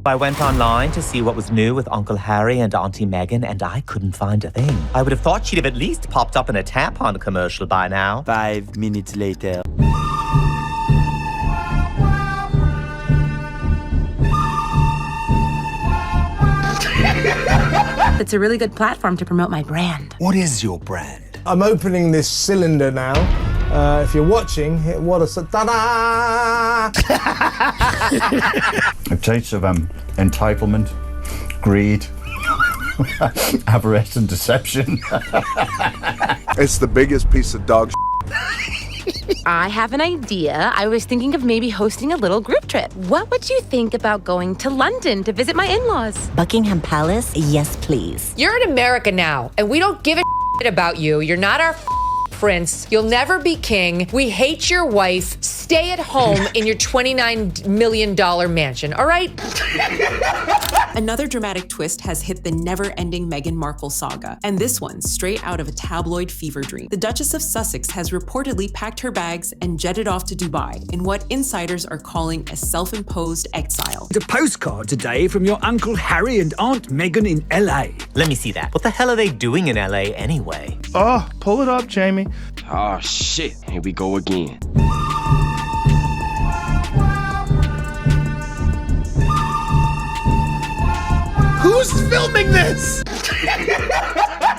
I went online to see what was new with Uncle Harry and Auntie Meghan, and I couldn't find a thing. I would have thought she'd have at least popped up in a tampon commercial by now. 5 minutes later. It's a really good platform to promote my brand. What is your brand? I'm opening this cylinder now. If you're watching, hit what a... Ta-da! A taste of entitlement, greed, avarice and deception. It's the biggest piece of dog I have an idea. I was thinking of maybe hosting a little group trip. What would you think about going to London to visit my in-laws? Buckingham Palace? Yes, please. You're in America now, and we don't give a about you. You're not our prince. You'll never be king. We hate your wife. Stay at home in your $29 million mansion, all right? Another dramatic twist has hit the never-ending Meghan Markle saga, and this one straight out of a tabloid fever dream. The Duchess of Sussex has reportedly packed her bags and jetted off to Dubai in what insiders are calling a self-imposed exile. A postcard today from your Uncle Harry and Aunt Meghan in LA. Let me see that. What the hell are they doing in LA anyway? Oh, pull it up, Jamie. Oh, shit. Here we go again. Who's filming this?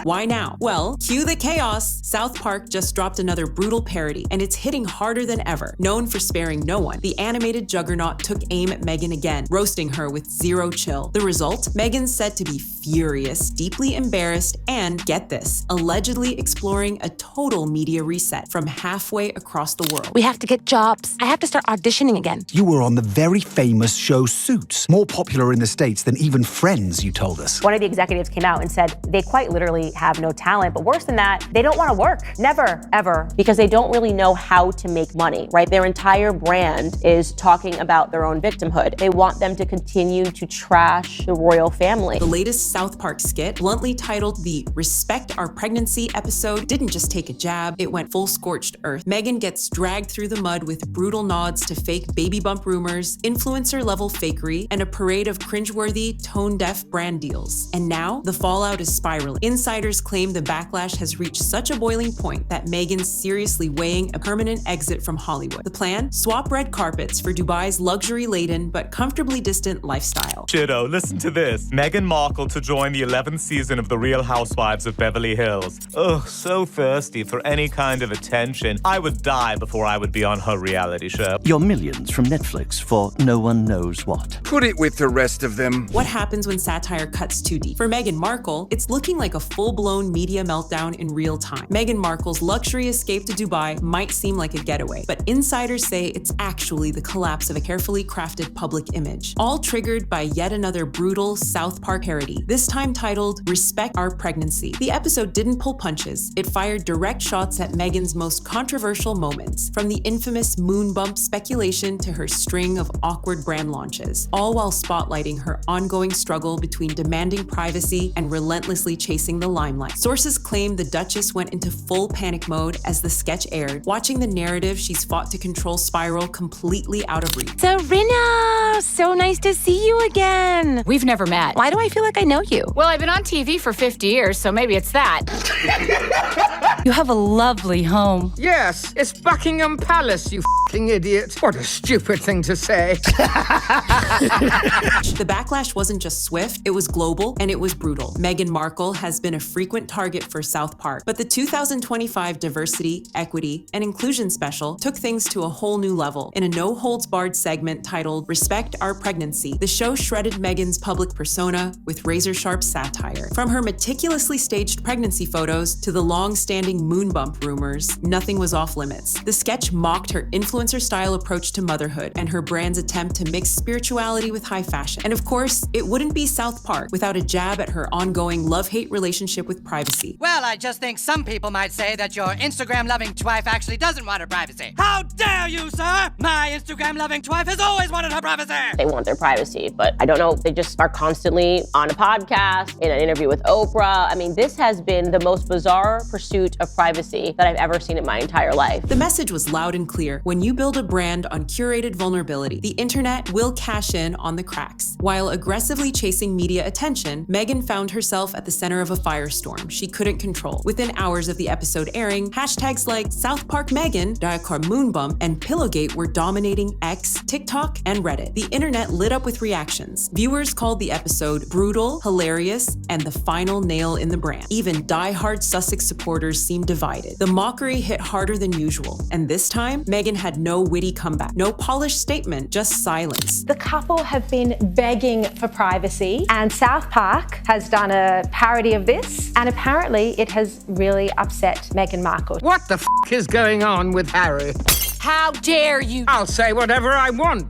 Why now? Well, cue the chaos. South Park just dropped another brutal parody, and it's hitting harder than ever. Known for sparing no one, the animated juggernaut took aim at Meghan again, roasting her with zero chill. The result? Meghan's said to be furious, deeply embarrassed, and, get this, allegedly exploring a total media reset from halfway across the world. We have to get jobs. I have to start auditioning again. You were on the very famous show Suits, more popular in the States than even Friends, you told us. One of the executives came out and said they quite literally have no talent, but worse than that, they don't want to work. Never, ever, because they don't really know how to make money, right? Their entire brand is talking about their own victimhood. They want them to continue to trash the royal family. The latest South Park skit, bluntly titled the Respect Our Pregnancy episode, didn't just take a jab, it went full scorched earth. Meghan gets dragged through the mud with brutal nods to fake baby bump rumors, influencer-level fakery, and a parade of cringeworthy, tone-deaf brand deals. And now, the fallout is spiraling. Insiders claim the backlash has reached such a boiling point that Meghan's seriously weighing a permanent exit from Hollywood. The plan? Swap red carpets for Dubai's luxury-laden but comfortably distant lifestyle. Shitto, listen to this. Meghan Markle to join the 11th season of The Real Housewives of Beverly Hills. Ugh, so thirsty for any kind of attention. I would die before I would be on her reality show. Your millions from Netflix for no one knows what. Put it with the rest of them. What happens when satire cuts too deep? For Meghan Markle, it's looking like a full-blown media meltdown in real time. Meghan Markle's luxury escape to Dubai might seem like a getaway, but insiders say it's actually the collapse of a carefully crafted public image, all triggered by yet another brutal South Park parody, this time titled Respect Our Pregnancy. The episode didn't pull punches. It fired direct shots at Meghan's most controversial moments, from the infamous moon bump speculation to her string of awkward brand launches, all while spotlighting her ongoing struggle between demanding privacy and relentlessly chasing the limelight. Sources claim the Duchess went into full panic mode as the sketch aired, watching the narrative she's fought to control spiral completely out of reach. Serena, so nice to see you again. We've never met. Why do I feel like I know you? Well, I've been on TV for 50 years, so maybe it's that. You have a lovely home. Yes, it's Buckingham Palace, you f***ing idiot. What a stupid thing to say. The backlash wasn't just swift, it was global, and it was brutal. Meghan Markle has been a frequent target for South Park, but the 2025 Diversity, Equity, and Inclusion Special took things to a whole new level. In a no-holds-barred segment titled Respect Our Pregnancy, the show shredded Meghan's public persona with razor-sharp satire. From her meticulously staged pregnancy photos to the long-standing moon bump rumors, nothing was off-limits. The sketch mocked her influencer-style approach to motherhood and her brand's attempt to mix spirituality with high fashion. And of course, it wouldn't be South Park without a jab at her ongoing love-hate relationship with privacy. Well, I just think some people might say that your Instagram-loving wife actually doesn't want her privacy. How dare you, sir? My Instagram-loving wife has always wanted her privacy. They want their privacy, but I don't know, they just are constantly on a podcast podcast, in an interview with Oprah. I mean, this has been the most bizarre pursuit of privacy that I've ever seen in my entire life. The message was loud and clear. When you build a brand on curated vulnerability, the internet will cash in on the cracks. While aggressively chasing media attention, Meghan found herself at the center of a firestorm she couldn't control. Within hours of the episode airing, hashtags like South Park Meghan, Diakar Moonbump, and Pillowgate were dominating X, TikTok, and Reddit. The internet lit up with reactions. Viewers called the episode brutal, hilarious, and the final nail in the brand. Even die-hard Sussex supporters seemed divided. The mockery hit harder than usual, and this time, Meghan had no witty comeback, no polished statement, just silence. The couple have been begging for privacy, and South Park has done a parody of this, and apparently it has really upset Meghan Markle. What the f is going on with Harry? How dare you? I'll say whatever I want.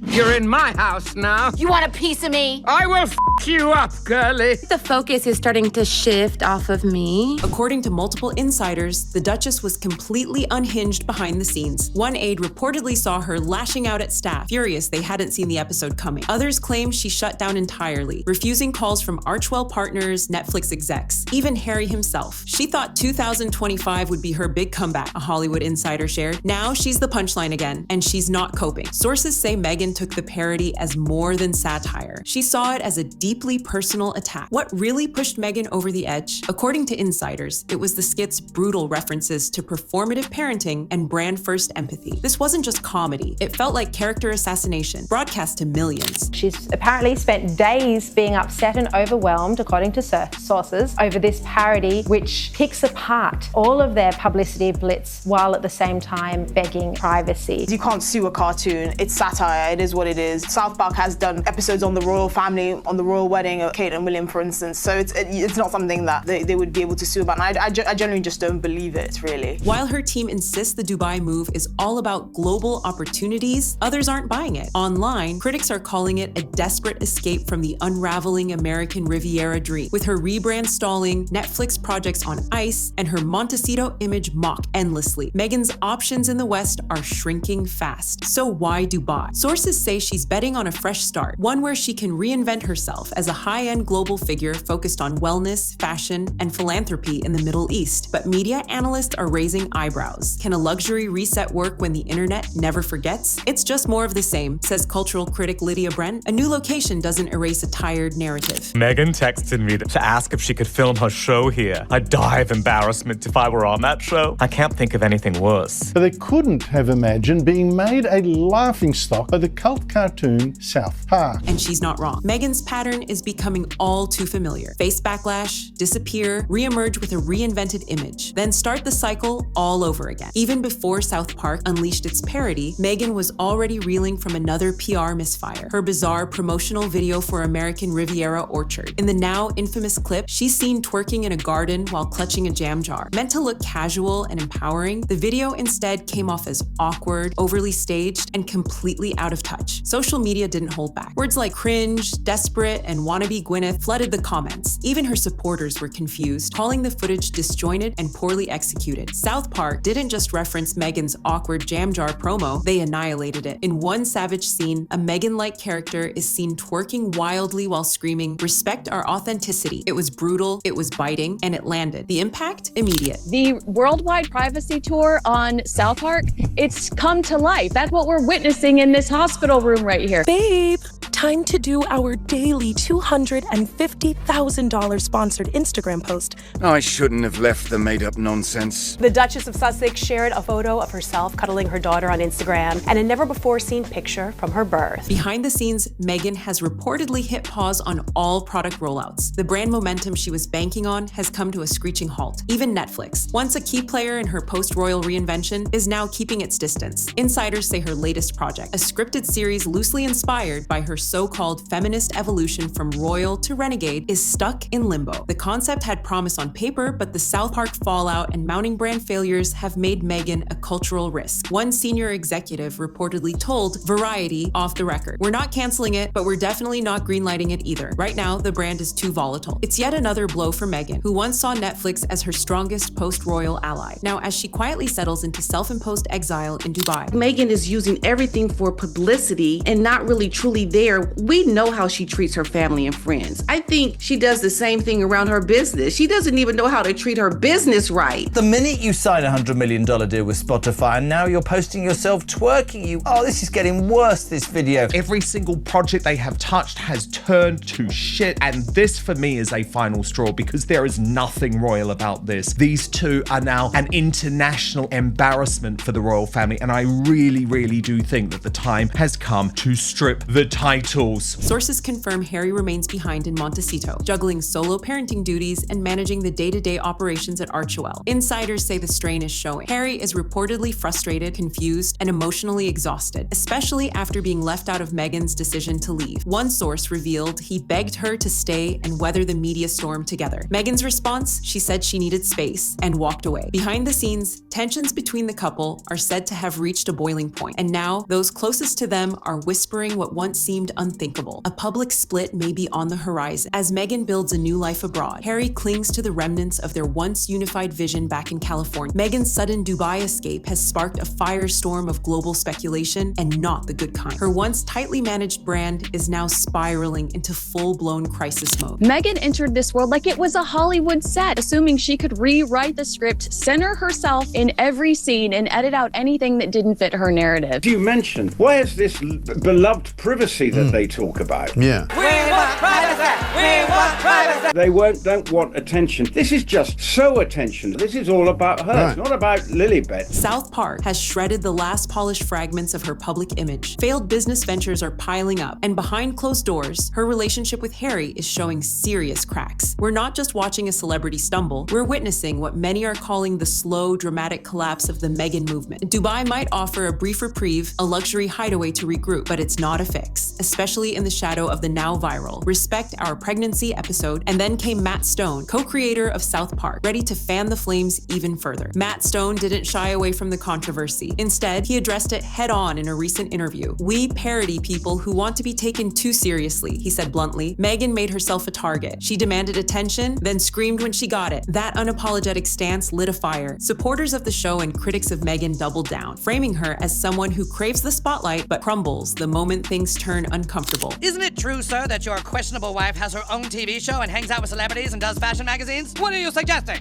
You're in my house now. You want a piece of me? I will f you up, girlie. The focus is starting to shift off of me. According to multiple insiders, the Duchess was completely unhinged behind the scenes. One aide reportedly saw her lashing out at staff, furious they hadn't seen the episode coming. Others claim she shut down entirely, refusing calls from Archwell Partners, Netflix execs, even Harry himself. She thought 2025 would be her big comeback, a Hollywood insider shared. Now she's the punchline again, and she's not coping. Sources say Meghan took the parody as more than satire. She saw it as a deeply personal attack. What really pushed Meghan over the edge? According to insiders, it was the skit's brutal references to performative parenting and brand-first empathy. This wasn't just comedy. It felt like character assassination, broadcast to millions. She's apparently spent days being upset and overwhelmed, according to sources, over this parody, which picks apart all of their publicity blitz while at the same time begging privacy. You can't sue a cartoon. It's satire. It is what it is. South Park has done episodes on the royal family, on the royal wedding of Kate and William, for instance. So it's not something that they would be able to sue about. And I generally just don't believe it, really. While her team insists the Dubai move is all about global opportunities, others aren't buying it. Online, critics are calling it a desperate escape from the unraveling American Riviera dream. With her rebrand stalling, Netflix projects on ice, and her Montecito image mocked endlessly, Meghan's options in the West are shrinking fast. So why Dubai? Sources say she's betting on a fresh start, one where she can reinvent herself as a high-end global figure focused on wellness, fashion, and philanthropy in the Middle East. But media analysts are raising eyebrows. Can a luxury reset work when the internet never forgets? It's just more of the same, says cultural critic Lydia Brent. A new location doesn't erase a tired narrative. Meghan texted me to ask if she could film her show here. I'd die of embarrassment if I were on that show. I can't think of anything worse. But they couldn't have imagined being made a laughingstock by the cult cartoon South Park. And she's not wrong. Meghan's pattern is becoming all too familiar. Face backlash, disappear, re-emerge with a reinvented image, then start the cycle all over again. Even before South Park unleashed its parody, Meghan was already reeling from another PR misfire, her bizarre promotional video for American Riviera Orchard. In the now infamous clip, she's seen twerking in a garden while clutching a jam jar. Meant to look casual and empowering, the video instead came off as awkward, overly staged, and completely out of touch. Social media didn't hold back. Words like cringe, desperate, and wannabe Gwyneth flooded the comments. Even her supporters were confused, calling the footage disjointed and poorly executed. South Park didn't just reference Meghan's awkward jam jar promo, they annihilated it. In one savage scene, a Meghan-like character is seen twerking wildly while screaming, "Respect our authenticity." It was brutal, it was biting, and it landed. The impact? Immediate. The worldwide privacy tour on South Park, it's come to life. That's what we're witnessing in this hospital room right here. Babe, time to do our daily $250,000 sponsored Instagram post. I shouldn't have left the made-up nonsense. The Duchess of Sussex shared a photo of herself cuddling her daughter on Instagram and a never-before-seen picture from her birth. Behind the scenes, Meghan has reportedly hit pause on all product rollouts. The brand momentum she was banking on has come to a screeching halt. Even Netflix, once a key player in her post-royal reinvention, is now keeping its distance. Insiders say her latest project, a scripted series loosely inspired by her so-called feminist evolution from royal to renegade, is stuck in limbo. The concept had promise on paper, but the South Park fallout and mounting brand failures have made Meghan a cultural risk. One senior executive reportedly told Variety off the record, "We're not canceling it, but we're definitely not greenlighting it either. Right now, the brand is too volatile." It's yet another blow for Meghan, who once saw Netflix as her strongest post-royal ally. Now, as she quietly settles into self-imposed exile in Dubai. Meghan is using everything for publicity and not really truly there fair. We know how she treats her family and friends. I think she does the same thing around her business. She doesn't even know how to treat her business right. The minute you sign a $100 million deal with Spotify, and now you're posting yourself twerking, this is getting worse, this video. Every single project they have touched has turned to shit, and this for me is a final straw because there is nothing royal about this. These two are now an international embarrassment for the royal family, and I really, really do think that the time has come to strip the titles. Sources confirm Harry remains behind in Montecito, juggling solo parenting duties and managing the day-to-day operations at Archewell. Insiders say the strain is showing. Harry is reportedly frustrated, confused, and emotionally exhausted, especially after being left out of Meghan's decision to leave. One source revealed he begged her to stay and weather the media storm together. Meghan's response? She said she needed space and walked away. Behind the scenes, tensions between the couple are said to have reached a boiling point, and now those closest to them are whispering what once seemed unthinkable. A public split may be on the horizon. As Meghan builds a new life abroad, Harry clings to the remnants of their once unified vision back in California. Meghan's sudden Dubai escape has sparked a firestorm of global speculation, and not the good kind. Her once tightly managed brand is now spiraling into full-blown crisis mode. Meghan entered this world like it was a Hollywood set, assuming she could rewrite the script, center herself in every scene, and edit out anything that didn't fit her narrative. You mentioned, where's this beloved privacy that they talk about? Yeah. We want privacy! We want privacy! They don't want attention. This is just so attention. This is all about her. Right. It's not about Lilibet. South Park has shredded the last polished fragments of her public image. Failed business ventures are piling up, and behind closed doors, her relationship with Harry is showing serious cracks. We're not just watching a celebrity stumble, we're witnessing what many are calling the slow, dramatic collapse of the Meghan movement. Dubai might offer a brief reprieve, a luxury hideaway to regroup, but it's not a fix, especially in the shadow of the now viral Respect Our Pregnancy episode. And then came Matt Stone, co-creator of South Park, ready to fan the flames even further. Matt Stone didn't shy away from the controversy. Instead, he addressed it head-on in a recent interview. "We parody people who want to be taken too seriously," he said bluntly. Meghan made herself a target. She demanded attention, then screamed when she got it. That unapologetic stance lit a fire. Supporters of the show and critics of Meghan doubled down, framing her as someone who craves the spotlight but crumbles the moment things turn uncomfortable. Isn't it true, sir, that your questionable wife has her own TV show and hangs out with celebrities and does fashion magazines? What are you suggesting?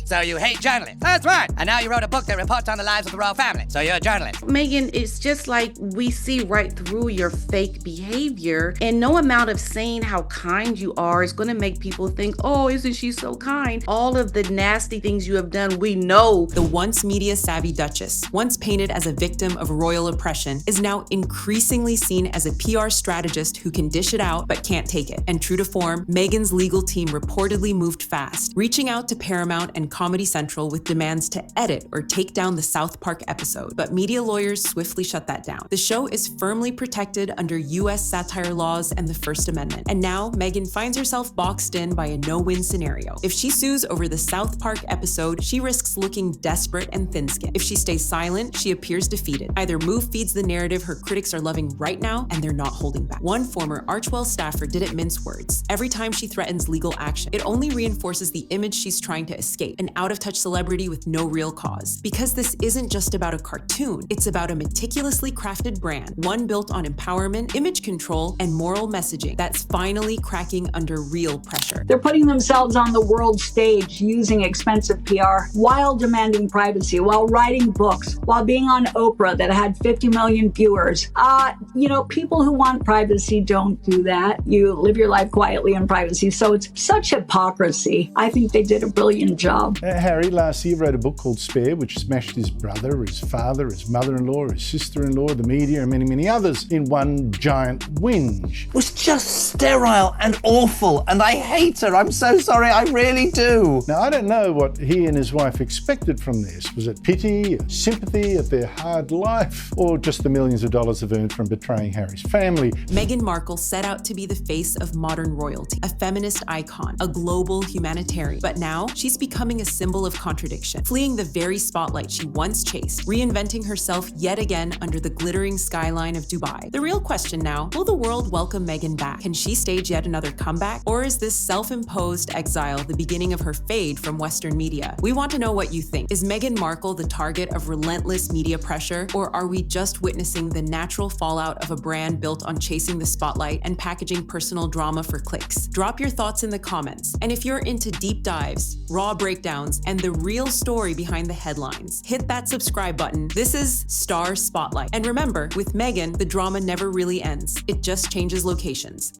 So you hate journalists. That's right. And now you wrote a book that reports on the lives of the royal family. So you're a journalist. Meghan, it's just like we see right through your fake behavior, and no amount of saying how kind you are is going to make people think, oh, isn't she so kind? All of the nasty things you have done, we know. The once media-savvy Duchess, once painted as a victim of royal oppression, is now increasingly seen as a PR strategist who can dish it out but can't take it. And true to form, Meghan's legal team reportedly moved fast, reaching out to Paramount and Comedy Central with demands to edit or take down the South Park episode. But media lawyers swiftly shut that down. The show is firmly protected under US satire laws and the First Amendment. And now Meghan finds herself boxed in by a no-win scenario. If she sues over the South Park episode, she risks looking desperate and thin-skinned. If she stays silent, she appears defeated. Either move feeds the narrative her critics are loving right now, and they're not holding back. One former Archewell staffer didn't mince words. Every time she threatens legal action, it only reinforces the image she's trying to escape, an out-of-touch celebrity with no real cause. Because this isn't just about a cartoon, it's about a meticulously crafted brand, one built on empowerment, image control, and moral messaging that's finally cracking under real pressure. They're putting themselves on the world stage using expensive PR while demanding privacy, while writing books, while being on Oprah that had 50 million viewers. People who want privacy don't do that. You live your life quietly in privacy. So it's such hypocrisy. I think they did a brilliant job. Harry last year wrote a book called Spare, which smashed his brother, his father, his mother-in-law, his sister-in-law, the media, and many, many others in one giant whinge. It was just sterile and awful, and I hate her. I'm so sorry, I really do. Now, I don't know what he and his wife expected from this. Was it pity, sympathy at their hard life, or just the millions of dollars they've earned from betraying Harry's family? Meghan Markle set out to be the face of modern royalty, a feminist icon, a global humanitarian. But now she's becoming a symbol of contradiction, fleeing the very spotlight she once chased, reinventing herself yet again under the glittering skyline of Dubai. The real question now, will the world welcome Meghan back? Can she stage yet another comeback? Or is this self-imposed exile the beginning of her fade from Western media? We want to know what you think. Is Meghan Markle the target of relentless media pressure, or are we just witnessing the natural fallout of a brand built on chasing the spotlight and packaging personal drama for clicks? Drop your thoughts in the comments. And if you're into deep dives, raw breakdowns, and the real story behind the headlines, hit that subscribe button. This is Star Spotlight. And remember, with Meghan, the drama never really ends. It just changes locations.